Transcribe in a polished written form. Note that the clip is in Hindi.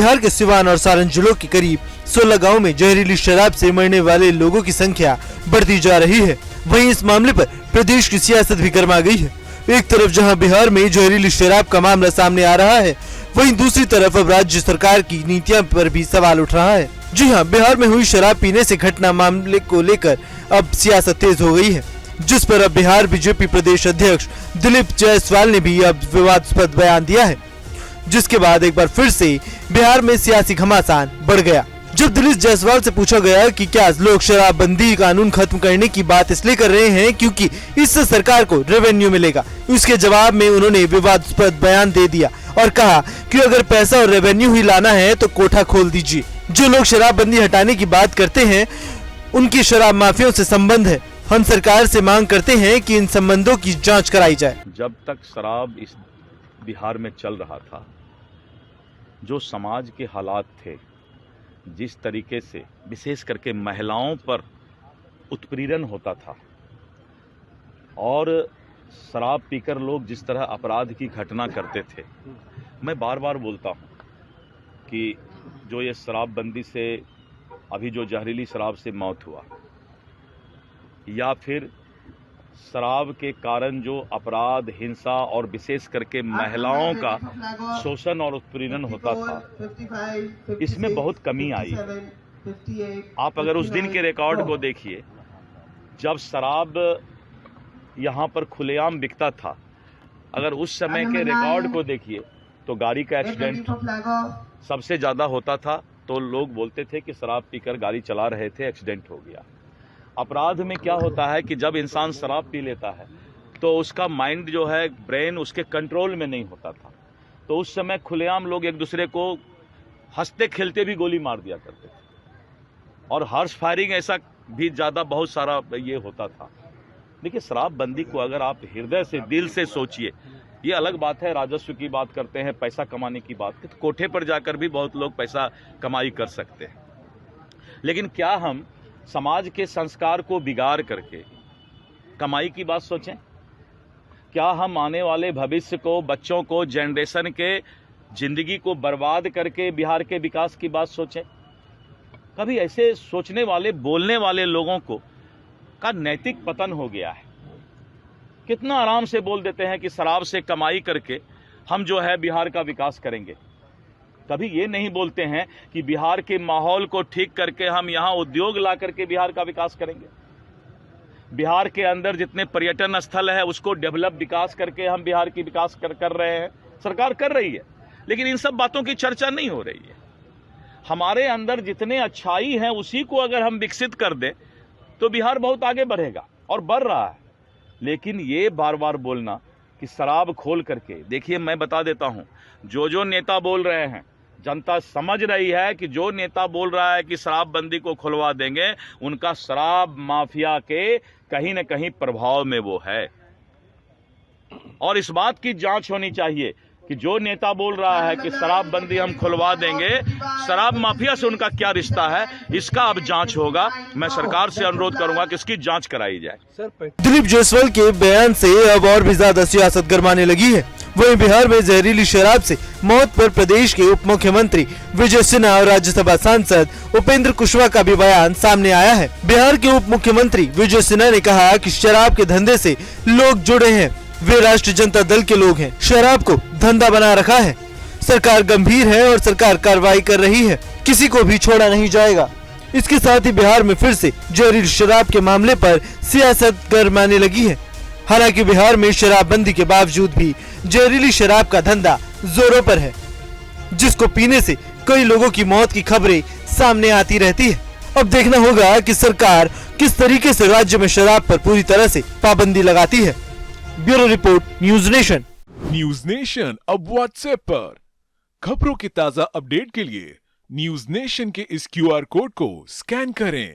बिहार के सिवान और सारण जिलों के करीब 16 गाँव में जहरीली शराब से मरने वाले लोगों की संख्या बढ़ती जा रही है। वहीं इस मामले पर प्रदेश की सियासत भी गर्मा गई है। एक तरफ जहां बिहार में जहरीली शराब का मामला सामने आ रहा है, वहीं दूसरी तरफ अब राज्य सरकार की नीतियों पर भी सवाल उठ रहा है। जी हां, बिहार में हुई शराब पीने से घटना मामले को लेकर अब सियासत तेज हो गई है, जिस पर अब बिहार बीजेपी प्रदेश अध्यक्ष दिलीप जायसवाल ने भी अब विवादास्पद बयान दिया है, जिसके बाद एक बार फिर से बिहार में सियासी घमासान बढ़ गया। जब दिलीप जायसवाल से पूछा गया कि क्या लोग शराबबंदी कानून खत्म करने की बात इसलिए कर रहे हैं क्योंकि इससे सरकार को रेवेन्यू मिलेगा, उसके जवाब में उन्होंने विवादास्पद बयान दे दिया और कहा कि अगर पैसा और रेवेन्यू ही लाना है तो कोठा खोल दीजिए। जो लोग शराबबंदी हटाने की बात करते हैं उनकी शराब माफियाओं से संबंध है। हम सरकार से मांग करते हैं कि इन संबंधों की जांच कराई जाए। जब तक शराब इस बिहार में चल रहा था, जो समाज के हालात थे, जिस तरीके से विशेष करके महिलाओं पर उत्पीड़न होता था और शराब पीकर लोग जिस तरह अपराध की घटना करते थे, मैं बार बार बोलता हूं कि जो ये शराबबंदी से अभी जो जहरीली शराब से मौत हुआ या फिर शराब के कारण जो अपराध, हिंसा और विशेष करके महिलाओं का शोषण और उत्पीड़न होता था, इसमें बहुत कमी आई है। आप अगर उस दिन के रिकॉर्ड को देखिए, जब शराब यहाँ पर खुलेआम बिकता था, अगर उस समय के रिकॉर्ड को देखिए तो गाड़ी का एक्सीडेंट सबसे ज़्यादा होता था। तो लोग बोलते थे कि शराब पीकर गाड़ी चला रहे थे, एक्सीडेंट हो गया। अपराध में क्या होता है कि जब इंसान शराब पी लेता है तो उसका माइंड जो है, ब्रेन उसके कंट्रोल में नहीं होता था। तो उस समय खुलेआम लोग एक दूसरे को हंसते खेलते भी गोली मार दिया करते थे और हर्ष फायरिंग ऐसा भी ज़्यादा बहुत सारा ये होता था। देखिए, शराबबंदी को अगर आप हृदय से, दिल से सोचिए, ये अलग बात है, राजस्व की बात करते हैं, पैसा कमाने की बात, तो कोठे पर जाकर भी बहुत लोग पैसा कमाई कर सकते हैं। लेकिन क्या हम समाज के संस्कार को बिगाड़ करके कमाई की बात सोचें? क्या हम आने वाले भविष्य को, बच्चों को, जनरेशन के जिंदगी को बर्बाद करके बिहार के विकास की बात सोचें? कभी ऐसे सोचने वाले, बोलने वाले लोगों को का नैतिक पतन हो गया है। कितना आराम से बोल देते हैं कि शराब से कमाई करके हम जो है बिहार का विकास करेंगे। कभी ये नहीं बोलते हैं कि बिहार के माहौल को ठीक करके हम यहाँ उद्योग ला करके बिहार का विकास करेंगे। बिहार के अंदर जितने पर्यटन स्थल है उसको डेवलप, विकास करके हम बिहार की विकास कर रहे हैं। सरकार कर रही है, लेकिन इन सब बातों की चर्चा नहीं हो रही है। हमारे अंदर जितने अच्छाई हैं उसी को अगर हम विकसित कर दें तो बिहार बहुत आगे बढ़ेगा और बढ़ रहा है। लेकिन ये बार बार बोलना कि शराब खोल करके, देखिए मैं बता देता हूं, जो नेता बोल रहे हैं, जनता समझ रही है कि जो नेता बोल रहा है कि शराबबंदी को खुलवा देंगे, उनका शराब माफिया के कहीं न कहीं प्रभाव में वो है। और इस बात की जांच होनी चाहिए कि जो नेता बोल रहा है कि शराबबंदी हम खुलवा देंगे, शराब माफिया से उनका क्या रिश्ता है, इसका अब जांच होगा। मैं सरकार से अनुरोध करूंगा कि इसकी जांच कराई जाए। दिलीप जायसवाल के बयान से अब और भी ज्यादा सियासत गरमाने लगी है। वहीं बिहार में जहरीली शराब से मौत पर प्रदेश के उप मुख्यमंत्री विजय सिन्हा और राज्यसभा सांसद उपेंद्र कुशवाहा का भी बयान सामने आया है। बिहार के उप मुख्यमंत्री विजय सिन्हा ने कहा कि शराब के धंधे से लोग जुड़े हैं, वे राष्ट्रीय जनता दल के लोग हैं। शराब को धंधा बना रखा है। सरकार गंभीर है और सरकार कार्रवाई कर रही है, किसी को भी छोड़ा नहीं जाएगा। इसके साथ ही बिहार में फिर से जहरीली शराब के मामले पर सियासत गरमाने लगी है। हालांकि बिहार में शराबबंदी के बावजूद भी जहरीली शराब का धंधा जोरों पर है, जिसको पीने से कई लोगों की मौत की खबरें सामने आती रहती है। अब देखना होगा कि सरकार किस तरीके से राज्य में शराब पर पूरी तरह से पाबंदी लगाती है। Bureau report, news nation. News nation अब व्हाट्सएप पर खबरों के ताजा अपडेट के लिए न्यूज नेशन के इस QR कोड को स्कैन करें।